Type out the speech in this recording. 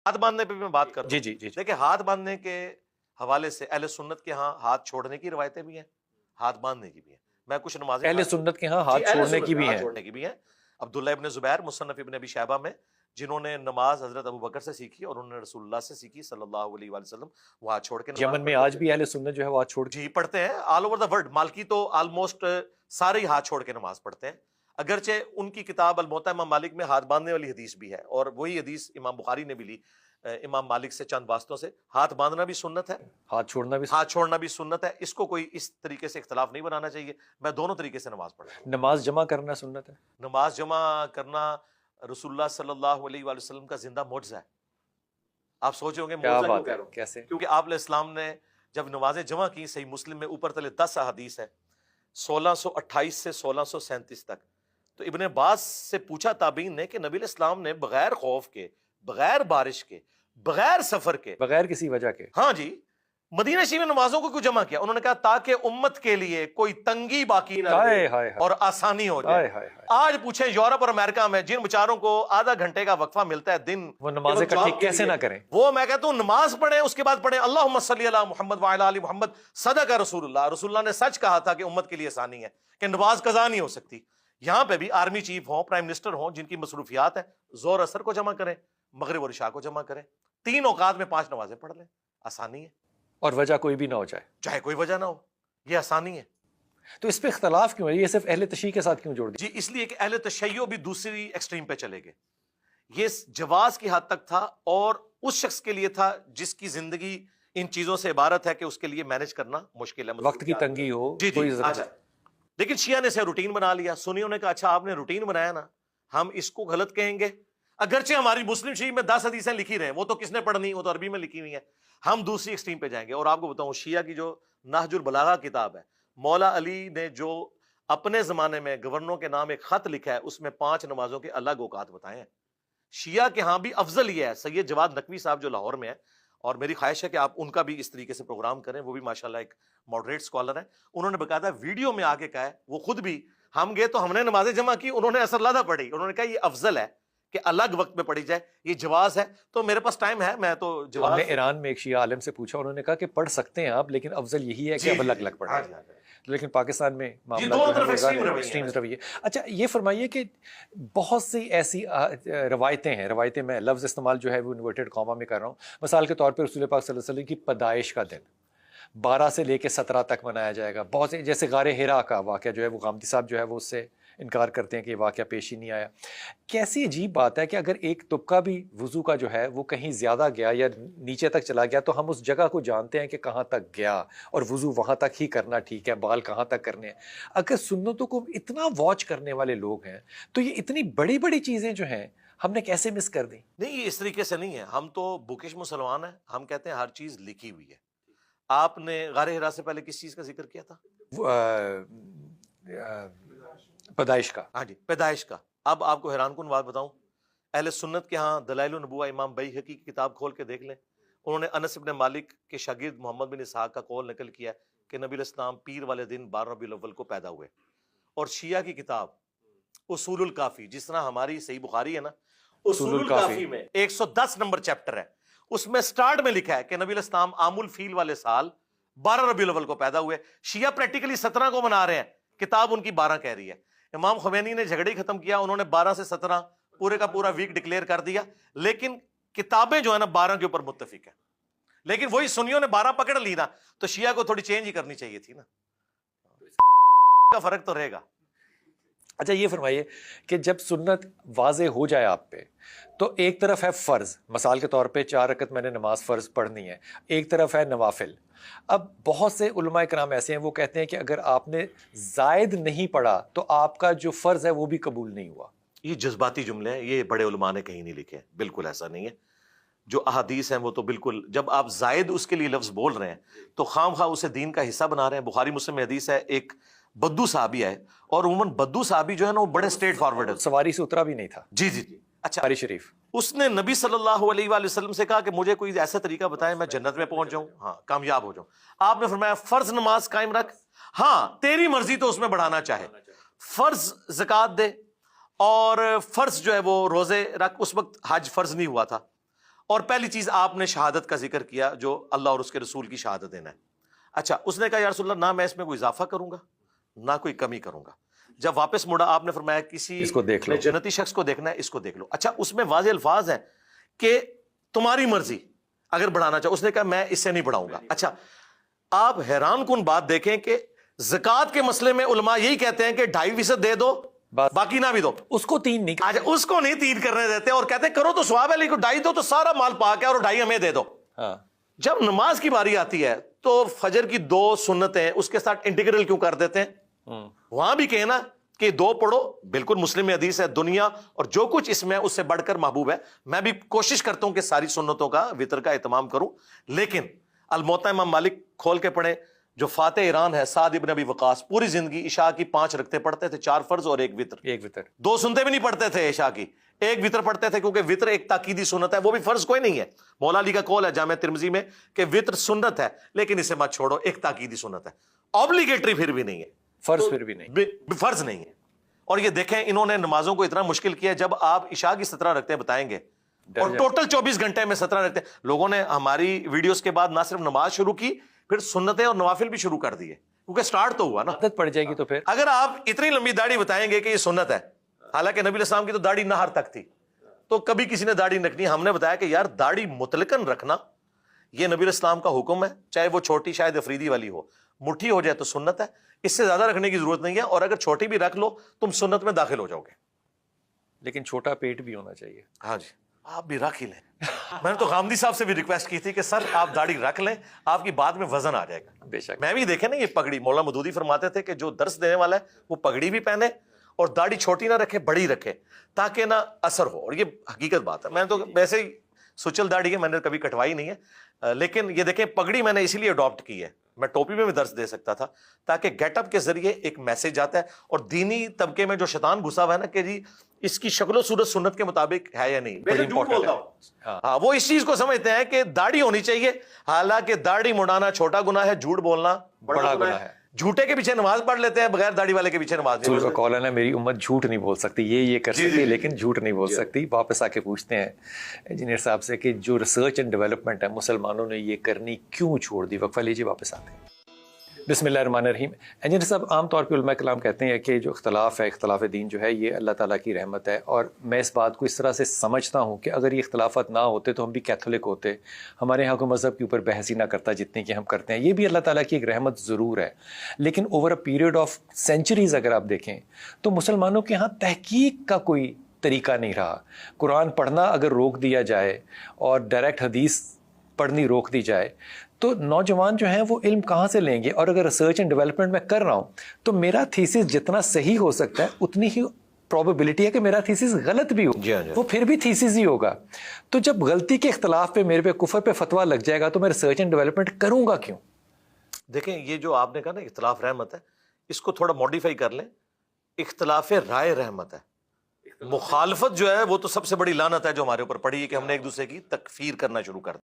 ہاتھ باندھنے پہ بھی میں بات کر رہا ہوں. جی. دیکھیں ہاتھ باندھنے کے حوالے سے اہل سنت کے ہاں ہاتھ چھوڑنے کی روایتیں بھی ہیں, ہاتھ باندھنے کی بھی ہیں. میں کچھ نمازیں اہل سنت کے ہاں ہاتھ چھوڑنے کی بھی ہیں. عبداللہ ابن زبیر مصنف ابن ابی شیبہ میں, جنہوں نے نماز حضرت ابو بکر سے سیکھی اور انہوں نے رسول اللہ سے سیکھی صلی اللہ علیہ وآلہ وسلم, وہ ہاتھ چھوڑ کے یمن میں آج بھی اہل سنت جو ہے وہ ہاتھ چھوڑ کے جی پڑھتے ہیں. آل اوور دا ورلڈ مالکی تو آلموسٹ سارے ہی ہاتھ چھوڑ کے نماز پڑھتے ہیں, اگرچہ ان کی کتاب الموطا امام مالک میں ہاتھ باندھنے والی حدیث بھی ہے, اور وہی حدیث امام بخاری نے بھی لی امام مالک سے چند واسطوں سے. ہاتھ باندھنا بھی سنت ہے, ہاتھ چھوڑنا بھی سنت ہے. اس کو کوئی اس طریقے سے اختلاف نہیں بنانا چاہیے. میں دونوں طریقے سے نماز پڑھتا ہوں. نماز جمع کرنا سنت ہے. نماز جمع کرنا رسول اللہ صلی اللہ علیہ وآلہ وسلم کا زندہ معجزہ ہے. آپ سوچیں گے کیا بات ہے, کیسے؟ کیونکہ آپ علیہ السلام نے جب نمازیں جمع کی, صحیح مسلم میں اوپر تلے 10 احادیث ہے 1628 سے 1637 تک. تو ابن عباس سے پوچھا تابعین نے کہ نبی علیہ السلام نے بغیر خوف کے, بغیر بارش کے, بغیر سفر کے, بغیر کسی وجہ کے, ہاں جی, مدینہ شریف میں نمازوں کو کیوں جمع کیا؟ انہوں نے کہا تاکہ امت کے لیے کوئی تنگی باقی نہ رہے اور آسانی ہو جائے. آج پوچھیں یورپ اور امریکہ میں جن بیچاروں کو آدھا گھنٹے کا وقفہ ملتا ہے دن, وہ نمازیں اکٹھی کیسے نہ کریں؟ وہ میں کہتا ہوں نماز پڑھیں, اس کے بعد پڑھیں اللہم صلی علی محمد وعلی آل محمد صدق رسول اللہ. رسول اللہ نے سچ کہا تھا کہ امت کے لیے آسانی ہے کہ نماز قضا نہیں ہو سکتی. یہاں پہ بھی آرمی چیف ہوں, پرائم منسٹر ہوں, جن کی مصروفیات ہیں, زور اثر کو جمع کریں, مغرب اور عشاء کو جمع کریں, 3 اوقات میں 5 نمازیں پڑھ لیں, آسانی ہے. اور وجہ کوئی بھی نہ ہو جائے, چاہے کوئی وجہ نہ ہو, یہ آسانی ہے. تو اس پہ اختلاف کیوں ہے؟ یہ صرف اہل تشیع کے ساتھ کیوں جوڑ دیا؟ جی اس لیے کہ اہل تشیع بھی دوسری ایکسٹریم پہ چلے گئے. یہ جواز کی حد تک تھا, اور اس شخص کے لیے تھا جس کی زندگی ان چیزوں سے عبارت ہے کہ اس کے لیے مینج کرنا مشکل ہے, وقت کی تنگی ہو. جی لیکن شیعہ نے اسے روٹین بنا لیا. سنیوں نے کہا اچھا آپ نے روٹین بنایا نا, ہم اس کو غلط کہیں گے. اگرچہ ہماری مسلم شریف میں 10 حدیثیں لکھی رہے, وہ تو کس نے پڑھنی, وہ تو عربی میں لکھی ہوئی ہیں. ہم دوسری ایکسٹریم پہ جائیں گے. اور آپ کو بتاؤں شیعہ کی جو نہج البلاغہ کتاب ہے, مولا علی نے جو اپنے زمانے میں گورنروں کے نام ایک خط لکھا ہے, اس میں 5 نمازوں کے الگ اوقات بتائے ہیں. شیعہ کے ہاں بھی افضل یہ ہے. سید جواد نقوی صاحب جو لاہور میں ہے, اور میری خواہش ہے کہ آپ ان کا بھی اس طریقے سے پروگرام کریں, وہ بھی ماشاءاللہ ایک ماڈریٹ اسکالر ہیں. انہوں نے باقاعدہ ویڈیو میں آ کے کہا ہے, وہ خود بھی, ہم گئے تو ہم نے نمازیں جمع کی, انہوں نے اثر لادہ پڑھی, انہوں نے کہا یہ افضل ہے کہ الگ وقت میں پڑھی جائے, یہ جواز ہے. تو میرے پاس ٹائم ہے, میں تو جواز. ہم نے ایران میں ایک شیعہ عالم سے پوچھا, انہوں نے کہا کہ پڑھ سکتے ہیں آپ, لیکن افضل یہی ہے کہ اب الگ الگ پڑھیں. لیکن پاکستان میں ایکسٹریم رویے. اچھا یہ فرمائیے کہ بہت سی ایسی روایتیں ہیں, روایتیں میں لفظ استعمال جو ہے وہ انورٹڈ کاما میں کر رہا ہوں. مثال کے طور پہ رسول پاک صلی اللہ علیہ وسلم کی پیدائش کا دن 12 سے لے کے 17 تک منایا جائے گا. بہت سے جیسے غار حرا کا واقعہ جو ہے, وہ غامدی صاحب جو ہے وہ اس سے انکار کرتے ہیں کہ یہ واقعہ پیش ہی نہیں آیا. کیسی عجیب بات ہے کہ اگر ایک طبقہ بھی وضو کا جو ہے وہ کہیں زیادہ گیا یا نیچے تک چلا گیا, تو ہم اس جگہ کو جانتے ہیں کہ کہاں تک گیا, اور وضو وہاں تک ہی کرنا ٹھیک ہے, بال کہاں تک کرنے ہیں. اگر سنتوں کو اتنا واچ کرنے والے لوگ ہیں, تو یہ اتنی بڑی بڑی چیزیں جو ہیں ہم نے کیسے مس کر دی؟ نہیں, یہ اس طریقے سے نہیں ہے. ہم تو بکش مسلمان ہیں, ہم کہتے ہیں ہر چیز لکھی ہوئی ہے. آپ نے غار حرا سے پہلے کس چیز کا ذکر کیا تھا؟ پیدائش کا. ہاں جی, پیدائش کا. اب آپ کو حیران کن بات بتاؤں, اہل سنت کے ہاں دلائل النبوہ امام بیہقی کی کتاب کھول کے دیکھ لیں, انہوں نے انس بن مالک کے شاگرد محمد بن اسحاق کا قول نقل کیا کہ نبی علیہ السلام پیر والے دن 12 ربیع الاول کو پیدا ہوئے. اور شیعہ کی کتاب اصول الکافی, جس طرح ہماری صحیح بخاری ہے نا, اصول الکافی میں 110 نمبر چیپٹر ہے, اس میں سٹارٹ میں لکھا ہے کہ نبی علیہ السلام عام الفیل والے سال 12 ربیع الاول کو پیدا ہوئے. شیعہ پریکٹیکلی 17 کو منا رہے ہیں, کتاب ان کی 12 کہہ رہی ہے. امام خمینی نے جھگڑے ختم کیا, انہوں نے 12 سے 17 پورے کا پورا ویک ڈکلیئر کر دیا, لیکن کتابیں جو ہے نا 12 کے اوپر متفق ہیں. لیکن وہی سنیوں نے 12 پکڑ لی نا, تو شیعہ کو تھوڑی چینج ہی کرنی چاہیے تھی نا, کا فرق تو رہے گا. اچھا یہ فرمائیے کہ جب سنت واضح ہو جائے آپ پہ, تو ایک طرف ہے فرض, مثال کے طور پہ 4 رکعت میں نے نماز فرض پڑھنی ہے, ایک طرف ہے نوافل. اب بہت سے علماء کرام ایسے ہیں وہ کہتے ہیں کہ اگر آپ نے زائد نہیں پڑھا تو آپ کا جو فرض ہے وہ بھی قبول نہیں ہوا. یہ جذباتی جملے ہیں, یہ بڑے علماء نے کہیں نہیں لکھے, بالکل ایسا نہیں ہے. جو احادیث ہیں وہ تو بالکل, جب آپ زائد اس کے لیے لفظ بول رہے ہیں تو خام خواہ اسے دین کا حصہ بنا رہے ہیں. بخاری مسلم میں حدیث ہے, ایک بدو صحابی ہے, اور عموماً بدو صحابی جو ہے نا وہ بڑے اسٹریٹ فارورڈ ہے, سواری سے اترا بھی نہیں تھا. جی. اچھا, بخاری شریف. اس نے نبی صلی اللہ علیہ وآلہ وسلم سے کہا کہ مجھے کوئی ایسا طریقہ بتائیں میں جنت میں پہنچ جاؤں, ہاں کامیاب ہو جاؤں. آپ نے فرمایا فرض نماز قائم رکھ, ہاں تیری مرضی تو اس میں بڑھانا چاہے, فرض زکوٰۃ دے, اور فرض جو ہے وہ روزے رکھ. اس وقت حج فرض نہیں ہوا تھا, اور پہلی چیز آپ نے شہادت کا ذکر کیا جو اللہ اور اس کے رسول کی شہادت دینا ہے. اچھا اس نے کہا یا رسول اللہ نہ میں اس میں کوئی اضافہ کروں گا نہ کوئی کمی کروں گا. جب واپس مڑا آپ نے فرمایا کسی اس کو دیکھ لو, جنتی شخص کو دیکھنا ہے اس کو دیکھ لو. اچھا اس میں واضح الفاظ ہیں کہ تمہاری مرضی اگر بڑھانا چاہو. اس نے کہا میں اس سے نہیں بڑھاؤں گا. اچھا آپ حیران کن بات دیکھیں کہ زکوٰۃ کے مسئلے میں علماء یہی کہتے ہیں کہ 2.5% دے دو باقی نہ بھی دو. اس کو 3 نہیں. آج اس کو نہیں 3 کرنے دیتے اور کہتے ہیں کرو تو ثواب ہے لیکن 2.5 دو تو سارا مال پاک ہے اور 2.5 ہمیں دے دو. جب نماز کی باری آتی ہے تو فجر کی 2 سنتیں اس کے ساتھ انٹیگرل کیوں کر دیتے ہیں؟ وہاں بھی کہنا کہ 2 پڑھو, بالکل مسلم میں حدیث ہے, دنیا اور جو کچھ اس میں اس سے بڑھ کر محبوب ہے. میں بھی کوشش کرتا ہوں کہ ساری سنتوں کا وطر کا اہتمام کروں, لیکن الموطا امام مالک کھول کے پڑھیں. جو فاتح ایران ہے سعد ابن ابی وقاص پوری زندگی عشاء کی 5 رکعتیں پڑھتے تھے, 4 فرض اور 1 وطر. 2 سنتے بھی نہیں پڑھتے تھے عشاء کی, 1 وطر پڑھتے تھے کیونکہ وطر ایک تاکیدی سنت ہے, وہ بھی فرض کوئی نہیں ہے. مولا علی کا قول ہے جامع ترمذی میں کہ وطر سنت ہے لیکن اسے مت چھوڑو, ایک تاکیدی سنت ہے, اوبلیگیٹری پھر بھی نہیں ہے, فرض پھر بھی نہیں, فرض نہیں ہے. اور یہ دیکھیں انہوں نے نمازوں کو اتنا مشکل کیا. جب آپ عشاء کی 17 رکعتیں بتائیں گے اور ٹوٹل 24 گھنٹے میں 17 رکعتیں, لوگوں نے ہماری ویڈیوز کے بعد نہ صرف نماز شروع کی پھر سنتیں اور نوافل بھی شروع کر دیے کیونکہ سٹارٹ تو ہوا نا. عادت پڑ جائے گی تو پھر اگر آپ اتنی لمبی داڑھی بتائیں گے کہ یہ سنت ہے, حالانکہ نبی علیہ السلام کی تو داڑھی نہر تک تھی, تو کبھی کسی نے داڑھی رکھنی. ہم نے بتایا کہ یار داڑھی مطلقاً رکھنا یہ نبی علیہ السلام کا حکم ہے, چاہے وہ چھوٹی شاید افریدی والی ہو, مٹھی ہو جائے تو سنت ہے, اس سے زیادہ رکھنے کی ضرورت نہیں ہے. اور اگر چھوٹی بھی رکھ لو تم سنت میں داخل ہو جاؤ گے. لیکن چھوٹا پیٹ بھی ہونا چاہیے. ہاں جی آپ بھی رکھ ہی لیں. میں نے تو غامدی صاحب سے بھی ریکویسٹ کی تھی کہ سر آپ داڑھی رکھ لیں, آپ کی بات میں وزن آ جائے گا. بے شک. میں بھی دیکھیں نا یہ پگڑی, مولانا مودودی فرماتے تھے کہ جو درس دینے والا ہے وہ پگڑی بھی پہنے اور داڑھی چھوٹی نہ رکھے بڑی رکھے تاکہ نہ اثر ہو. اور یہ حقیقت بات ہے. میں نے تو ویسے ہی سچل داڑھی ہے, میں نے کبھی کٹوائی نہیں ہے, لیکن یہ دیکھیں پگڑی میں نے اسی لیے اڈاپٹ کی ہے. میں ٹوپی میں بھی درس دے سکتا تھا تاکہ گیٹ اپ کے ذریعے ایک میسج آتا ہے. اور دینی طبقے میں جو شیطان گھسا ہوا ہے نا کہ جی اس کی شکل و صورت سنت کے مطابق ہے یا نہیں, میں جھوٹ بولتا ہوں. ہاں وہ اس چیز کو سمجھتے ہیں کہ داڑھی ہونی چاہیے, حالانکہ داڑھی مڑانا چھوٹا گناہ ہے, جھوٹ بولنا بڑا گناہ ہے. جھوٹے کے پیچھے نماز پڑھ لیتے ہیں, بغیر داڑھی والے کے پیچھے نماز نہیں. رسول کا قول ہے نا میری امت جھوٹ نہیں بول سکتی, یہ کر سکتی ہے لیکن جھوٹ نہیں بول سکتی. واپس آ کے پوچھتے ہیں انجینئر صاحب سے کہ جو ریسرچ اینڈ ڈیولپمنٹ ہے مسلمانوں نے یہ کرنی کیوں چھوڑ دی. وقفہ لیجیے, واپس آتے ہیں. بسم اللہ الرحمن الرحیم. انجینئر صاحب عام طور پہ علماء کلام کہتے ہیں کہ جو اختلاف ہے, اختلاف دین جو ہے یہ اللہ تعالیٰ کی رحمت ہے, اور میں اس بات کو اس طرح سے سمجھتا ہوں کہ اگر یہ اختلافات نہ ہوتے تو ہم بھی کیتھولک ہوتے, ہمارے یہاں کوئی مذہب کے اوپر بحث ہی نہ کرتا جتنی کہ ہم کرتے ہیں. یہ بھی اللہ تعالیٰ کی ایک رحمت ضرور ہے, لیکن over a period of centuries اگر آپ دیکھیں تو مسلمانوں کے یہاں تحقیق کا کوئی طریقہ نہیں رہا. قرآن پڑھنا اگر روک دیا جائے اور ڈائریکٹ حدیث پڑھنی روک دی جائے تو نوجوان جو ہیں وہ علم کہاں سے لیں گے. اور اگر ریسرچ اینڈ ڈیولپمنٹ میں کر رہا ہوں تو میرا تھیسس جتنا صحیح ہو سکتا ہے اتنی ہی پروبیبلٹی ہے کہ میرا تھیسس غلط بھی ہو, وہ پھر بھی تھیسس ہی ہوگا. تو جب غلطی کے اختلاف پہ میرے پہ کفر پہ فتویٰ لگ جائے گا تو میں ریسرچ اینڈ ڈیولپمنٹ کروں گا کیوں؟ دیکھیں یہ جو آپ نے کہا نا اختلاف رحمت ہے, اس کو تھوڑا ماڈیفائی کر لیں, اختلاف رائے رحمت ہے. مخالفت جو ہے وہ تو سب سے بڑی لعنت ہے جو ہمارے اوپر پڑی ہے کہ ہم نے ایک دوسرے کی تکفیر کرنا شروع کر دیا.